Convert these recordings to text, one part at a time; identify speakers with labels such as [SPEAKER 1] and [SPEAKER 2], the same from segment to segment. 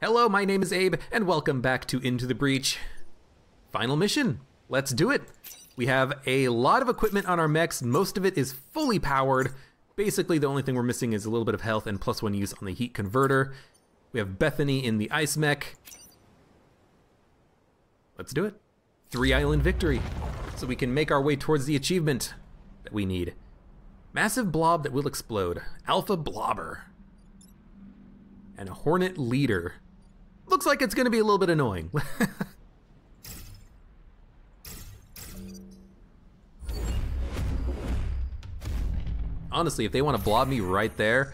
[SPEAKER 1] Hello, my name is Abe, and welcome back to Into the Breach. Final mission. Let's do it. We have a lot of equipment on our mechs. Most of it is fully powered. Basically, the only thing we're missing is a little bit of health and +1 use on the heat converter. We have Bethany in the ice mech. Let's do it. 3-island victory. So we can make our way towards the achievement that we need. Massive blob that will explode. Alpha Blobber. And a Hornet Leader. Looks like it's gonna be a little bit annoying. Honestly, if they want to blob me right there,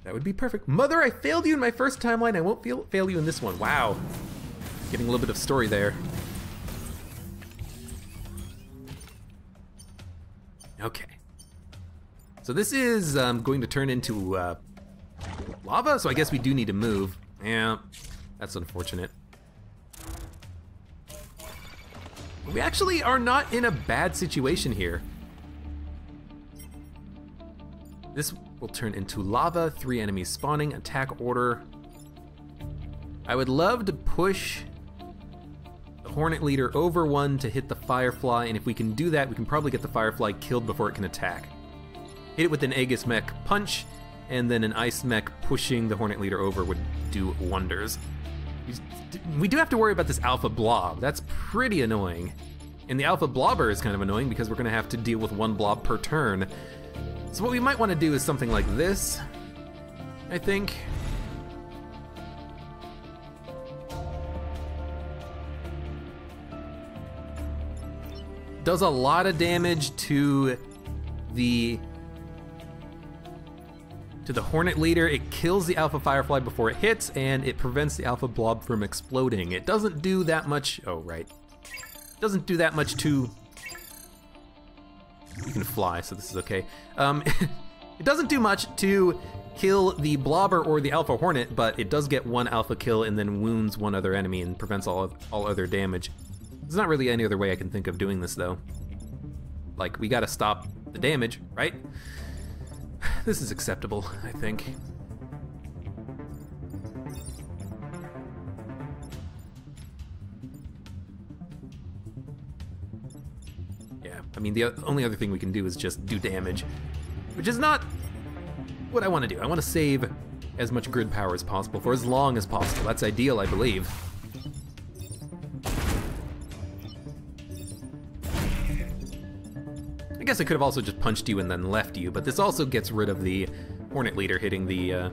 [SPEAKER 1] that would be perfect. Mother, I failed you in my first timeline. I won't fail you in this one. Wow. Getting a little bit of story there. Okay. So this is going to turn into lava, so I guess we do need to move. Yeah, that's unfortunate. We actually are not in a bad situation here. This will turn into lava, 3 enemies spawning, attack order. I would love to push the Hornet Leader over one to hit the Firefly, and if we can do that, we can probably get the Firefly killed before it can attack. Hit it with an Aegis mech punch, and then an ice mech pushing the Hornet Leader over would do wonders. We do have to worry about this Alpha Blob. That's pretty annoying. And the Alpha Blobber is kind of annoying because we're gonna have to deal with 1 blob per turn. So what we might want to do is something like this, I think. Does a lot of damage to the Hornet Leader. It kills the Alpha Firefly before it hits, and it prevents the Alpha Blob from exploding. It doesn't do that much, oh right. Doesn't do that much to, you can fly, so this is okay. It doesn't do much to kill the Blobber or the Alpha Hornet, but it does get 1 alpha kill and then wounds 1 other enemy and prevents all other damage. There's not really any other way I can think of doing this though. Like, we gotta stop the damage, right? This is acceptable, I think. Yeah, I mean, the only other thing we can do is just do damage, which is not what I want to do. I want to save as much grid power as possible for as long as possible. That's ideal, I believe. I guess I could have also just punched you and then left you, but this also gets rid of the Hornet Leader hitting the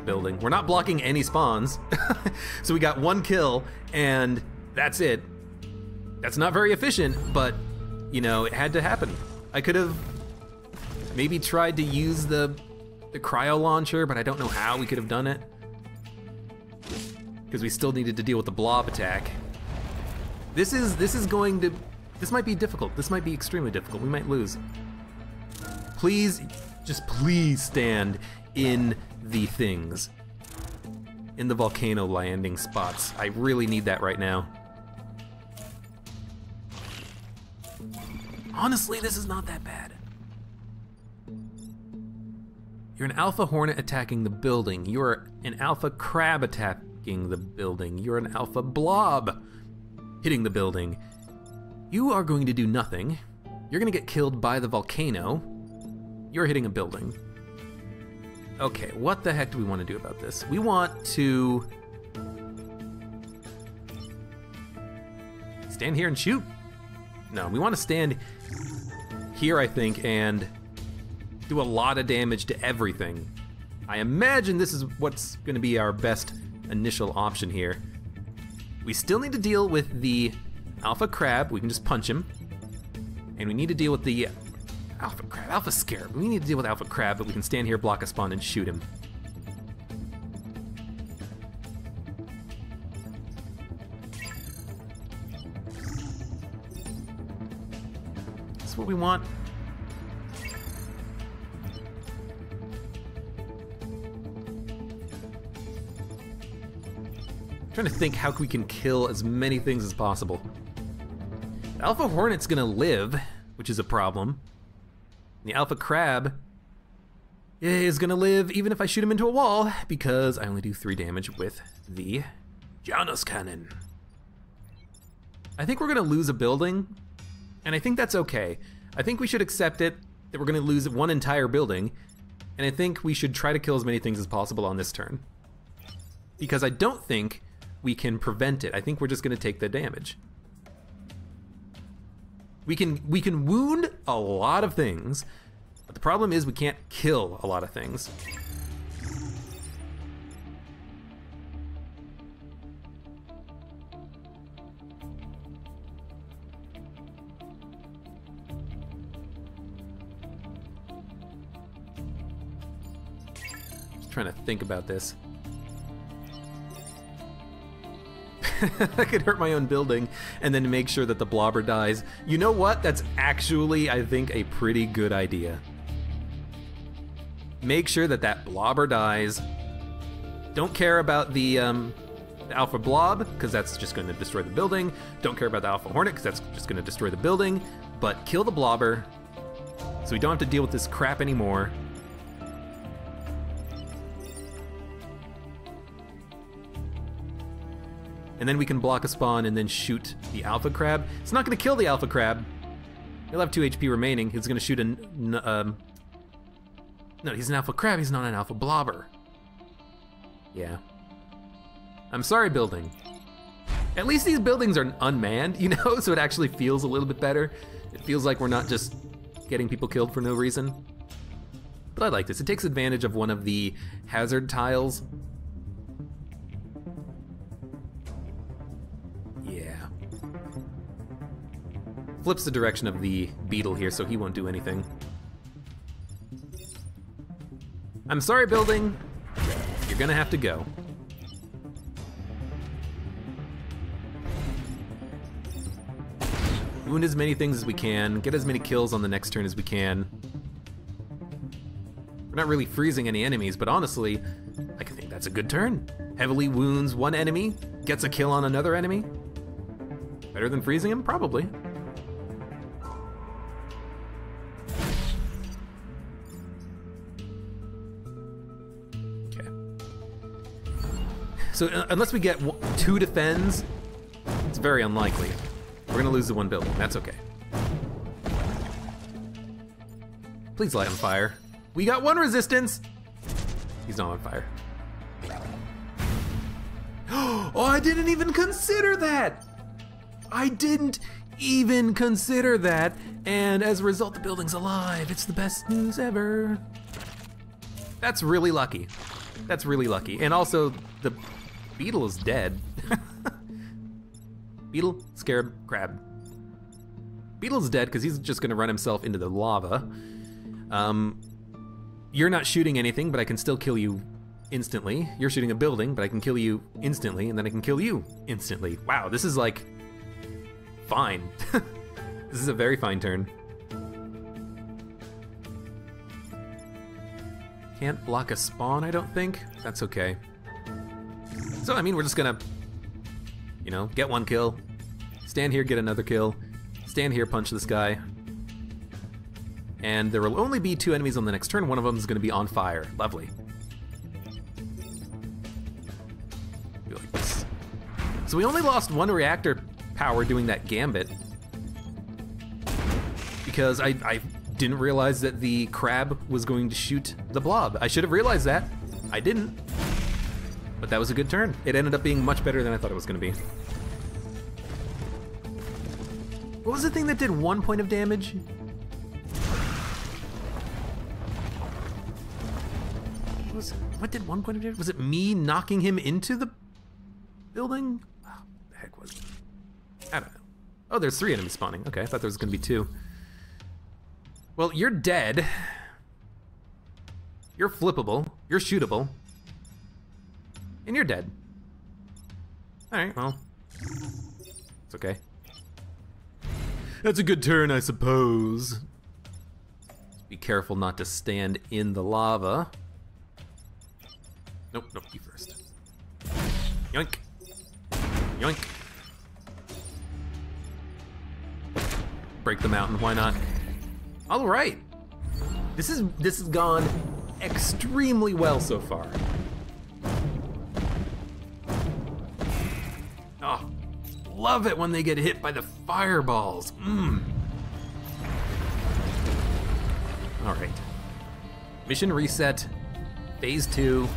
[SPEAKER 1] building. We're not blocking any spawns, so we got 1 kill, and that's it. That's not very efficient, but, you know, it had to happen. I could have maybe tried to use the cryo launcher, but I don't know how we could have done it, because we still needed to deal with the blob attack. This might be difficult. This might be extremely difficult. We might lose. Please, just please stand in the things. In the volcano landing spots. I really need that right now. Honestly, this is not that bad. You're an Alpha Hornet attacking the building. You're an Alpha Crab attacking the building. You're an Alpha Blob hitting the building. You are going to do nothing. You're gonna get killed by the volcano. You're hitting a building. Okay, what the heck do we want to do about this? We want to stand here and shoot. No, we want to stand here, I think, and do a lot of damage to everything. I imagine this is what's gonna be our best initial option here. We still need to deal with the Alpha Crab. We can just punch him. And we need to deal with the Alpha Crab, Alpha Scarab. We need to deal with Alpha Crab, but we can stand here, block a spawn, and shoot him. That's what we want. I'm trying to think how we can kill as many things as possible. The Alpha Hornet's gonna live, which is a problem. The Alpha Crab is gonna live even if I shoot him into a wall, because I only do 3 damage with the Janus Cannon. I think we're gonna lose a building, and I think that's okay. I think we should accept it that we're gonna lose 1 entire building, and I think we should try to kill as many things as possible on this turn. Because I don't think we can prevent it. I think we're just gonna take the damage. We can wound a lot of things, but the problem is we can't kill a lot of things. Just trying to think about this. I could hurt my own building and then make sure that the blobber dies. You know what? That's actually, I think, a pretty good idea. Make sure that that blobber dies. Don't care about the alpha blob, because that's just going to destroy the building. Don't care about the alpha hornet, because that's just going to destroy the building. But kill the blobber, so we don't have to deal with this crap anymore. And then we can block a spawn and then shoot the alpha crab. It's not going to kill the alpha crab. He'll have 2 HP remaining. He's going to shoot a... no, he's an alpha crab. He's not an alpha blobber. Yeah. I'm sorry, building. At least these buildings are unmanned, you know, so it actually feels a little bit better. It feels like we're not just getting people killed for no reason. But I like this. It takes advantage of one of the hazard tiles. Flips the direction of the beetle here, so he won't do anything. I'm sorry, building. You're gonna have to go. Wound as many things as we can, get as many kills on the next turn as we can. We're not really freezing any enemies, but honestly, I think that's a good turn. Heavily wounds 1 enemy, gets a kill on another enemy. Better than freezing him? Probably. So unless we get 2 defends, it's very unlikely. We're gonna lose the 1 building, that's okay. Please light on fire. We got 1 resistance! He's not on fire. Oh, I didn't even consider that! I didn't even consider that, and as a result, the building's alive. It's the best news ever. That's really lucky. That's really lucky. And also, the beetle is dead. Beetle, scarab, crab. Beetle's dead because he's just gonna run himself into the lava. You're not shooting anything, but I can still kill you instantly. You're shooting a building, but I can kill you instantly, and then I can kill you instantly. Wow, this is like, fine. This is a very fine turn. Can't block a spawn, I don't think. That's okay. So, I mean, we're just gonna, you know, get 1 kill, stand here, get another kill, stand here, punch this guy. And there will only be 2 enemies on the next turn. One of them is gonna be on fire. Lovely. Do like this. So we only lost 1 reactor power doing that gambit, because I didn't realize that the crab was going to shoot the blob. I should have realized that. I didn't. But that was a good turn. It ended up being much better than I thought it was gonna be. What was the thing that did 1 point of damage? What did 1 point of damage? Was it me knocking him into the building? Oh, what the heck was it? I don't know. Oh, there's 3 enemies spawning. Okay, I thought there was gonna be 2. Well, you're dead. You're flippable. You're shootable. And you're dead. Alright, well. It's okay. That's a good turn, I suppose. Just be careful not to stand in the lava. Nope, nope, you first. Yoink. Yoink. Break the mountain, why not? Alright. This has gone extremely well so far. Oh, love it when they get hit by the fireballs. All right. Mission reset, phase 2.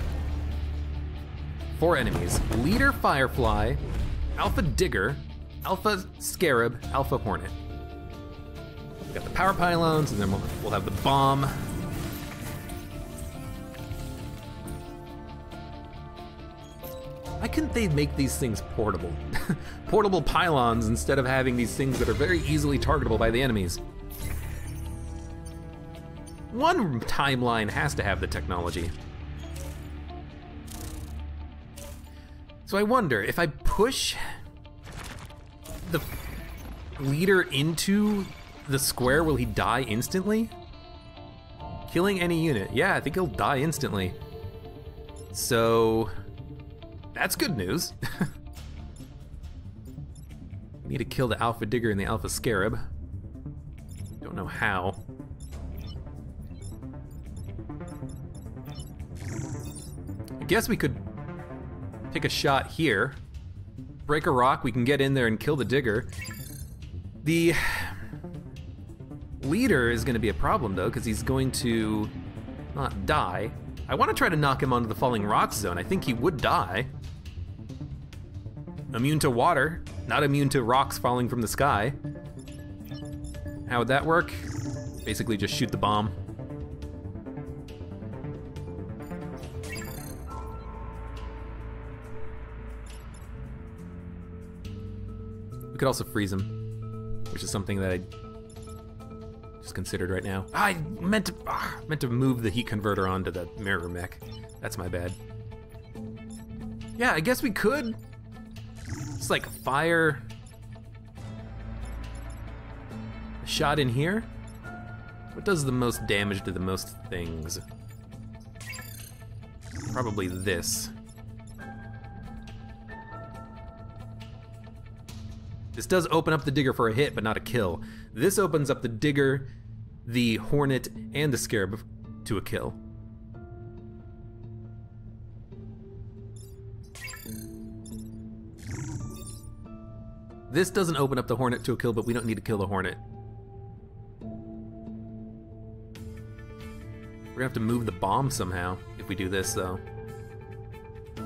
[SPEAKER 1] 4 enemies: Leader Firefly, Alpha Digger, Alpha Scarab, Alpha Hornet. We got the power pylons, and then we'll have the bomb. Why couldn't they make these things portable? Portable pylons instead of having these things that are very easily targetable by the enemies. One timeline has to have the technology. So I wonder, if I push the leader into the square, will he die instantly? Killing any unit. Yeah, I think he'll die instantly. So, that's good news. We need to kill the Alpha Digger and the Alpha Scarab. Don't know how. I guess we could take a shot here, break a rock, we can get in there and kill the Digger. The leader is gonna be a problem though, because he's going to not die. I wanna try to knock him onto the falling rocks zone. I think he would die. Immune to water, not immune to rocks falling from the sky. How would that work? Basically just shoot the bomb. We could also freeze him, which is something that I just considered right now. I meant to move the heat converter onto the mirror mech. That's my bad. Yeah, I guess we could. It's like fire a shot in here. What does the most damage to the most things? Probably this. This does open up the Digger for a hit, but not a kill. This opens up the Digger, the Hornet, and the Scarab to a kill. This doesn't open up the Hornet to a kill, but we don't need to kill the Hornet. We're gonna have to move the bomb somehow if we do this, though. I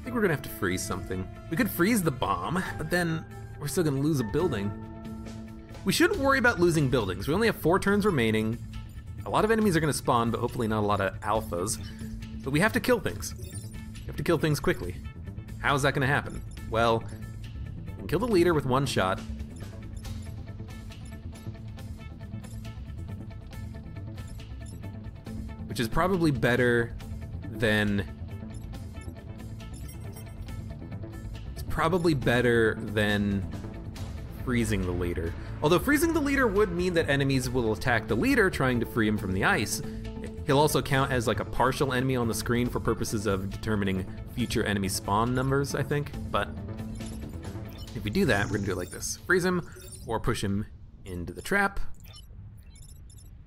[SPEAKER 1] think we're gonna have to freeze something. We could freeze the bomb, but then we're still gonna lose a building. We shouldn't worry about losing buildings. We only have 4 turns remaining. A lot of enemies are gonna spawn, but hopefully not a lot of alphas. But we have to kill things. We have to kill things quickly. How is that gonna happen? Well, we can kill the leader with 1 shot. Which is probably better than... freezing the leader. Although freezing the leader would mean that enemies will attack the leader trying to free him from the ice. He'll also count as like a partial enemy on the screen for purposes of determining future enemy spawn numbers, I think. But if we do that, we're gonna do it like this. Freeze him or push him into the trap.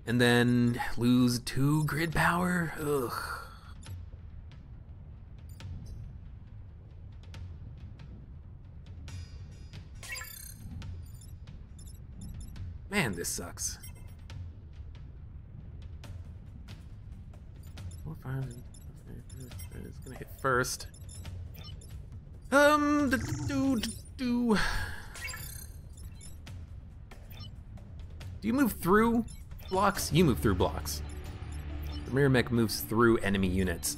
[SPEAKER 1] And then lose 2 grid power. Ugh. Man, this sucks. 4, 5, it's gonna hit first. Do you move through blocks? You move through blocks. The mirror mech moves through enemy units.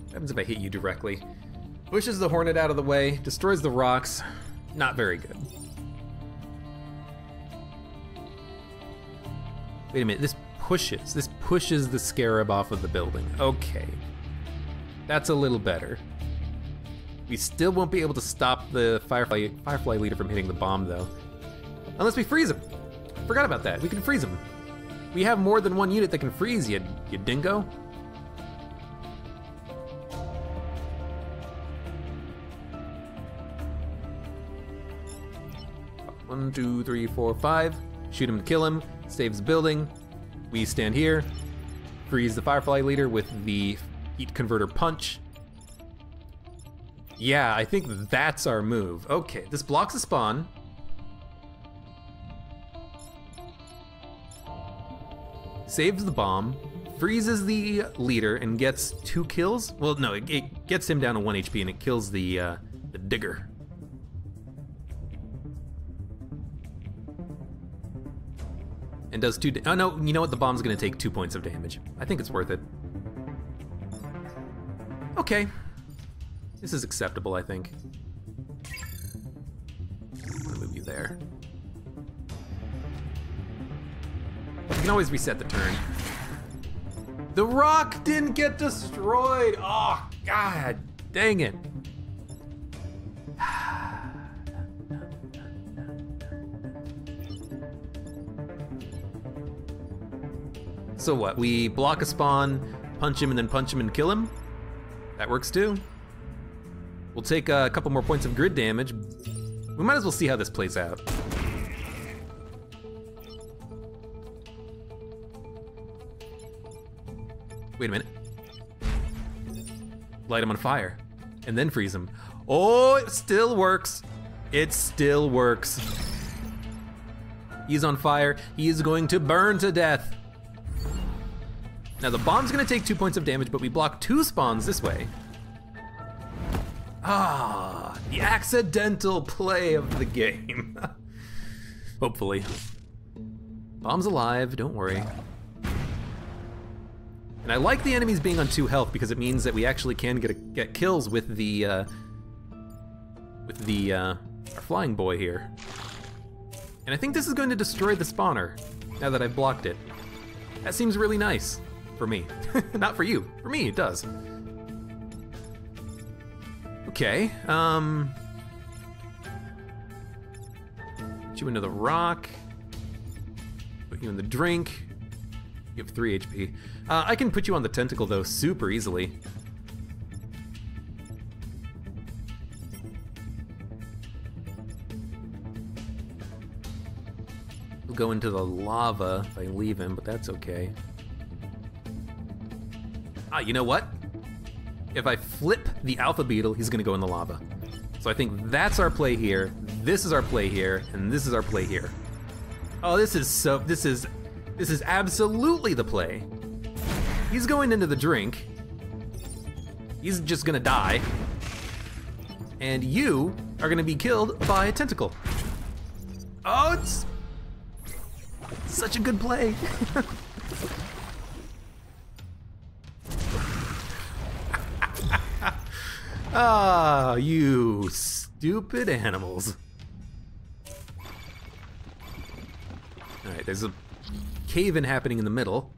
[SPEAKER 1] What happens if I hit you directly? Pushes the Hornet out of the way, destroys the rocks. Not very good. Wait a minute, this pushes the Scarab off of the building. Okay. That's a little better. We still won't be able to stop the Firefly leader from hitting the bomb though. Unless we freeze him. Forgot about that, we can freeze him. We have more than 1 unit that can freeze, you dingo. 1, 2, 3, 4, 5. Shoot him to kill him. Saves the building. We stand here. Freeze the Firefly leader with the heat converter punch. Yeah, I think that's our move. Okay, this blocks a spawn. Saves the bomb. Freezes the leader and gets 2 kills. Well, no, it gets him down to 1 HP and it kills the digger. And does 2. Oh no, you know what? The bomb's gonna take 2 points of damage. I think it's worth it. Okay. This is acceptable, I think. I'm gonna move you there. You can always reset the turn. The rock didn't get destroyed! Oh, God dang it. So what, we block a spawn, punch him, and then punch him and kill him? That works too. We'll take a couple more points of grid damage. We might as well see how this plays out. Wait a minute. Light him on fire, and then freeze him. Oh, it still works. It still works. He's on fire. He is going to burn to death. Now the bomb's gonna take 2 points of damage, but we block 2 spawns this way. Ah, the accidental play of the game. Hopefully. Bomb's alive, don't worry. And I like the enemies being on 2 health because it means that we actually can get kills with our flying boy here. And I think this is going to destroy the spawner now that I've blocked it. That seems really nice for me. Not for you. For me, it does. Okay, put you into the rock. Put you in the drink. You have 3 HP. I can put you on the tentacle though super easily. We'll go into the lava if I leave him, but that's okay. Ah, you know what? If I flip the alpha beetle, he's gonna go in the lava. So I think that's our play here, this is our play here, and this is our play here. Oh, this is absolutely the play. He's going into the drink. He's just gonna die. And you are gonna be killed by a tentacle. Oh, it's such a good play. Ah, you stupid animals. All right, there's a cave-in happening in the middle.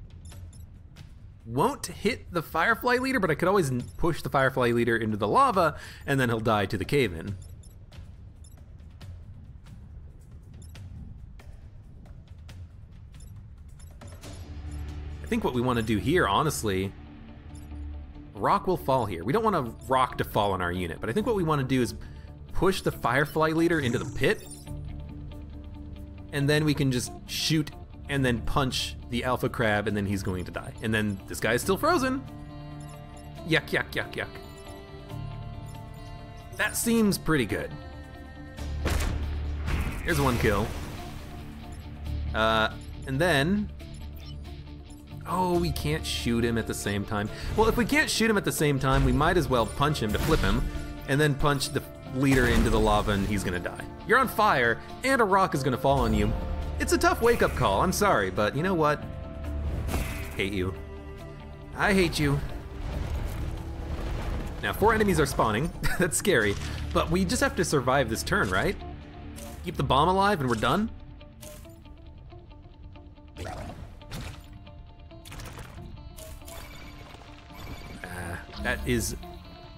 [SPEAKER 1] Won't hit the Firefly leader, but I could always push the Firefly leader into the lava, and then he'll die to the cave-in. I think what we want to do here, honestly, rock will fall here. We don't want a rock to fall on our unit, but I think what we want to do is push the Firefly leader into the pit, and then we can just shoot and then punch the alpha crab, and then he's going to die. And then this guy's still frozen. Yuck, yuck, yuck, yuck. That seems pretty good. Here's 1 kill. And then, oh, we can't shoot him at the same time. Well, if we can't shoot him at the same time, we might as well punch him to flip him, and then punch the leader into the lava and he's gonna die. You're on fire, and a rock is gonna fall on you. It's a tough wake-up call, I'm sorry, but you know what? Hate you. I hate you. Now, 4 enemies are spawning. That's scary, but we just have to survive this turn, right? Keep the bomb alive and we're done? That is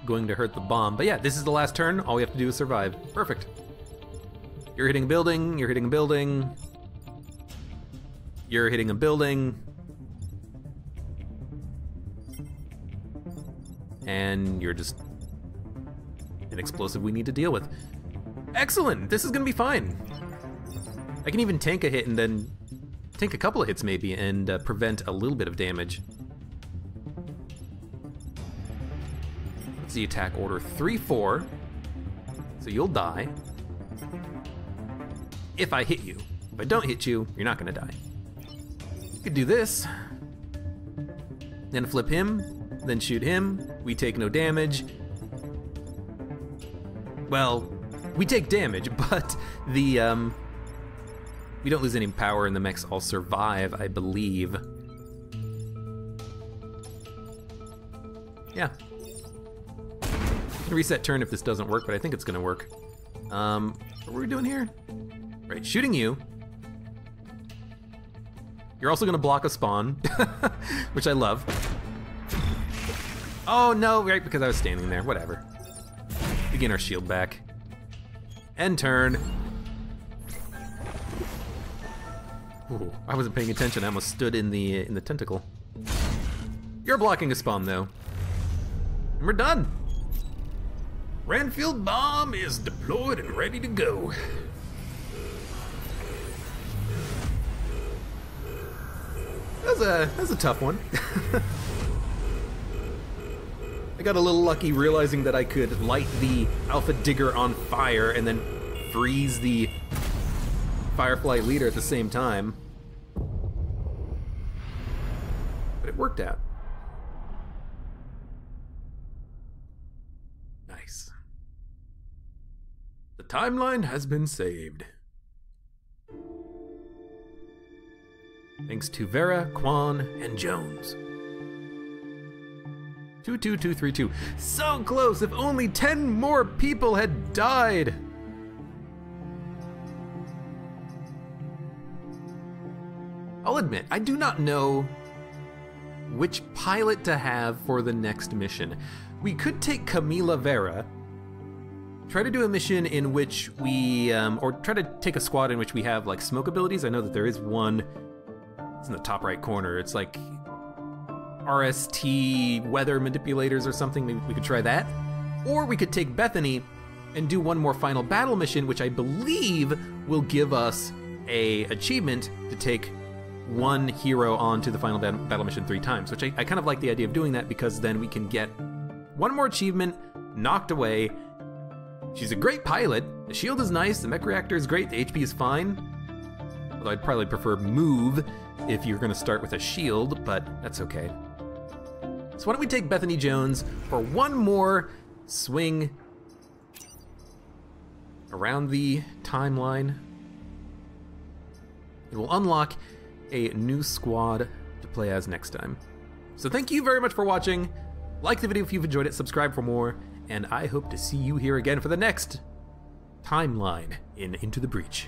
[SPEAKER 1] going to hurt the bomb. But yeah, this is the last turn. All we have to do is survive. Perfect. You're hitting a building, you're hitting a building. You're hitting a building. And you're just an explosive we need to deal with. Excellent, this is gonna be fine. I can even tank a hit and then tank a couple of hits maybe and prevent a little bit of damage. What's the attack order? 3-4. So you'll die. If I hit you. If I don't hit you, you're not gonna die. You could do this. Then flip him, then shoot him. We take no damage. Well, we take damage, but the, we don't lose any power and the mechs all survive, I believe. Yeah. I can reset turn if this doesn't work, but I think it's gonna work. What were we doing here? Right, shooting you. You're also gonna block a spawn, which I love. Oh no, right, because I was standing there, whatever. We gain our shield back. End turn. Ooh, I wasn't paying attention, I almost stood in the tentacle. You're blocking a spawn though. And we're done. Ranfield bomb is deployed and ready to go. That's a tough one. I got a little lucky realizing that I could light the Alpha Digger on fire and then freeze the Firefly leader at the same time. But it worked out. Nice. The timeline has been saved. Thanks to Vera, Quan, and Jones. 22232. So close! If only 10 more people had died! I'll admit, I do not know which pilot to have for the next mission. We could take Camila Vera, try to do a mission in which we, or try to take a squad in which we have like smoke abilities. I know that there is one. It's in the top right corner. It's like RST weather manipulators or something. Maybe we could try that. Or we could take Bethany and do one more final battle mission, which I believe will give us a achievement to take one hero onto the final battle mission 3 times, which I kind of like the idea of doing that because then we can get one more achievement knocked away. She's a great pilot. The shield is nice. The mech reactor is great. The HP is fine. Although I'd probably prefer move if you're gonna start with a shield, but that's okay. So why don't we take Bethany Jones for one more swing around the timeline. It will unlock a new squad to play as next time. So thank you very much for watching. Like the video if you've enjoyed it, subscribe for more, and I hope to see you here again for the next timeline in Into the Breach.